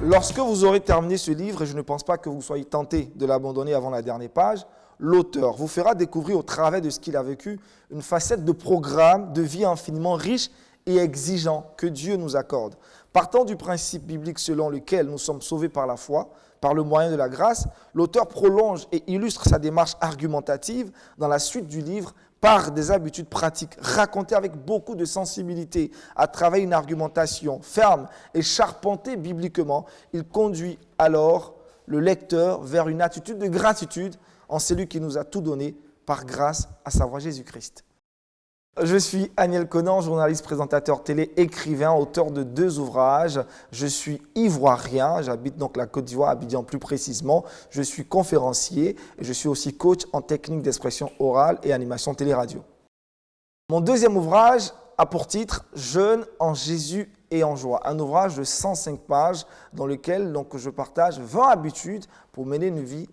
Lorsque vous aurez terminé ce livre, et je ne pense pas que vous soyez tenté de l'abandonner avant la dernière page, l'auteur vous fera découvrir au travers de ce qu'il a vécu une facette de programme de vie infiniment riche et exigeant que Dieu nous accorde. Partant du principe biblique selon lequel nous sommes sauvés par la foi, par le moyen de la grâce, l'auteur prolonge et illustre sa démarche argumentative dans la suite du livre par des habitudes pratiques racontées avec beaucoup de sensibilité à travers une argumentation ferme et charpentée bibliquement. Il conduit alors le lecteur vers une attitude de gratitude en celui qui nous a tout donné par grâce, à savoir Jésus-Christ. Je suis Aniel Conan, journaliste, présentateur télé, écrivain, auteur de 2 ouvrages. Je suis ivoirien, j'habite donc la Côte d'Ivoire, Abidjan plus précisément. Je suis conférencier et je suis aussi coach en technique d'expression orale et animation télé-radio. Mon 2e ouvrage a pour titre « Jeûne en Jésus et en joie », un ouvrage de 105 pages dans lequel je partage 20 habitudes pour mener une vie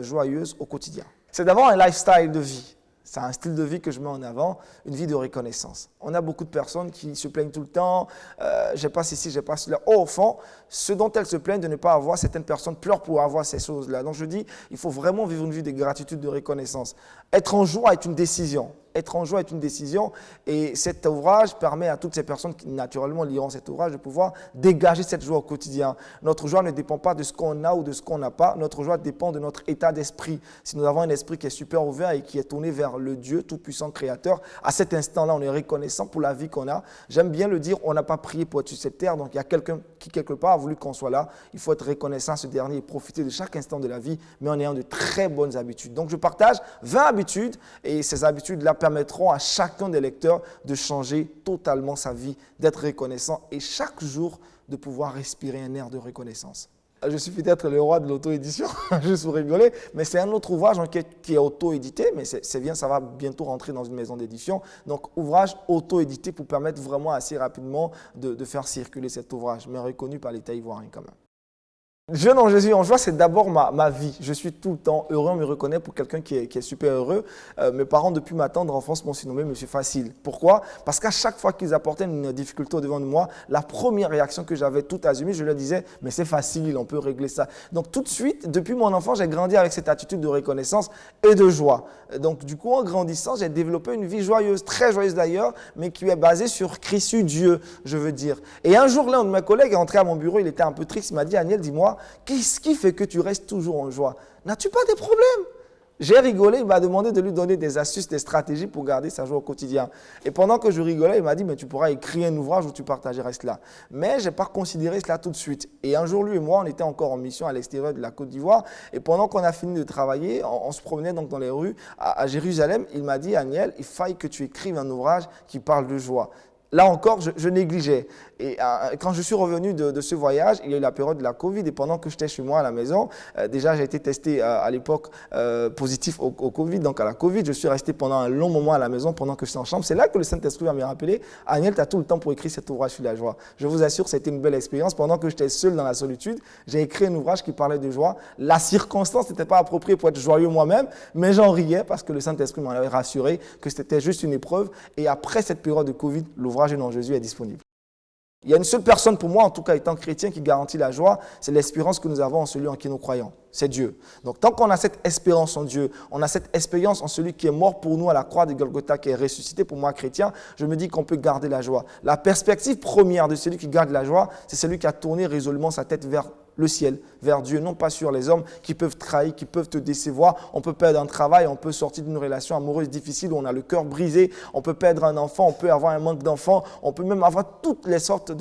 joyeuse au quotidien. C'est d'abord un lifestyle de vie. C'est un style de vie que je mets en avant, une vie de reconnaissance. On a beaucoup de personnes qui se plaignent tout le temps, j'ai pas ceci, j'ai pas cela. Au fond, ce dont elles se plaignent de ne pas avoir, certaines personnes pleurent pour avoir ces choses-là. Donc je dis, il faut vraiment vivre une vie de gratitude, de reconnaissance. Être en joie est une décision. Être en joie est une décision et cet ouvrage permet à toutes ces personnes qui naturellement liront cet ouvrage de pouvoir dégager cette joie au quotidien. Notre joie ne dépend pas de ce qu'on a ou de ce qu'on n'a pas. Notre joie dépend de notre état d'esprit. Si nous avons un esprit qui est super ouvert et qui est tourné vers le Dieu tout-puissant créateur, à cet instant-là, on est reconnaissant pour la vie qu'on a. J'aime bien le dire, on n'a pas prié pour être sur cette terre, donc il y a quelqu'un qui quelque part a voulu qu'on soit là. Il faut être reconnaissant à ce dernier et profiter de chaque instant de la vie, mais en ayant de très bonnes habitudes. Donc je partage 20 habitudes et ces habitudes-là permettront à chacun des lecteurs de changer totalement sa vie, d'être reconnaissant et chaque jour de pouvoir respirer un air de reconnaissance. Je suis peut-être le roi de l'auto-édition, juste pour rigoler, mais c'est un autre ouvrage qui est auto-édité, mais c'est bien, ça va bientôt rentrer dans une maison d'édition. Donc, ouvrage auto-édité pour permettre vraiment assez rapidement de faire circuler cet ouvrage, mais reconnu par l'État ivoirien quand même. Jeûne en Jésus en joie, c'est d'abord ma vie. Je suis tout le temps heureux, on me reconnaît pour quelqu'un qui est super heureux. Mes parents, depuis ma tendre enfance, m'ont surnommé Monsieur Facile. Pourquoi? Parce qu'à chaque fois qu'ils apportaient une difficulté devant moi, la première réaction que j'avais tout azimut, je leur disais « mais c'est facile, on peut régler ça ». Donc tout de suite, depuis mon enfance, j'ai grandi avec cette attitude de reconnaissance et de joie. Donc du coup, en grandissant, j'ai développé une vie joyeuse, très joyeuse d'ailleurs, mais qui est basée sur Christ Dieu, je veux dire. Et un jour, l'un de mes collègues est entré à mon bureau, il était un peu triste, il m'a dit « Aniel, dis-moi, qu'est-ce qui fait que tu restes toujours en joie? N'as-tu pas des problèmes ?» J'ai rigolé, il m'a demandé de lui donner des astuces, des stratégies pour garder sa joie au quotidien. Et pendant que je rigolais, il m'a dit « mais tu pourras écrire un ouvrage où tu partageras cela ». Mais je n'ai pas considéré cela tout de suite. Et un jour, lui et moi, on était encore en mission à l'extérieur de la Côte d'Ivoire. Et pendant qu'on a fini de travailler, on se promenait donc dans les rues à Jérusalem. Il m'a dit « Aniel, il faille que tu écrives un ouvrage qui parle de joie ». Là encore, je négligeais. Et quand je suis revenu de ce voyage, il y a eu la période de la Covid. Et pendant que j'étais chez moi à la maison, déjà j'ai été testé à l'époque positif au Covid. Donc à la Covid, je suis resté pendant un long moment à la maison pendant que j'étais en chambre. C'est là que le Saint-Esprit va me rappeler « Aniel, tu as tout le temps pour écrire cet ouvrage sur la joie ». Je vous assure, c'était une belle expérience. Pendant que j'étais seul dans la solitude, j'ai écrit un ouvrage qui parlait de joie. La circonstance n'était pas appropriée pour être joyeux moi-même, mais j'en riais parce que le Saint-Esprit m'en avait rassuré que c'était juste une épreuve. Et après cette période de Covid, l'ouvrage Jeûne en Jésus est disponible. Il y a une seule personne pour moi, en tout cas étant chrétien, qui garantit la joie, c'est l'espérance que nous avons en celui en qui nous croyons. C'est Dieu. Donc tant qu'on a cette espérance en Dieu, on a cette expérience en celui qui est mort pour nous à la croix de Golgotha, qui est ressuscité pour moi chrétien, je me dis qu'on peut garder la joie. La perspective première de celui qui garde la joie, c'est celui qui a tourné résolument sa tête vers le ciel, vers Dieu, non pas sur les hommes qui peuvent trahir, qui peuvent te décevoir. On peut perdre un travail, on peut sortir d'une relation amoureuse difficile où on a le cœur brisé, on peut perdre un enfant, on peut avoir un manque d'enfant, on peut même avoir toutes sortes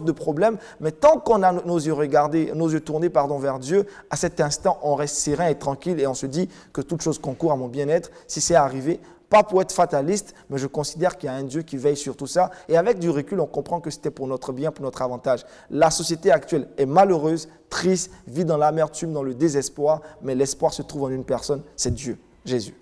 de problèmes. Mais tant qu'on a nos yeux tournés vers Dieu, à cet instant, on reste serein et tranquille et on se dit que toute chose concourt à mon bien-être. Si c'est arrivé, pas pour être fataliste, mais je considère qu'il y a un Dieu qui veille sur tout ça. Et avec du recul, on comprend que c'était pour notre bien, pour notre avantage. La société actuelle est malheureuse, triste, vit dans l'amertume, dans le désespoir, mais l'espoir se trouve en une personne, c'est Dieu, Jésus.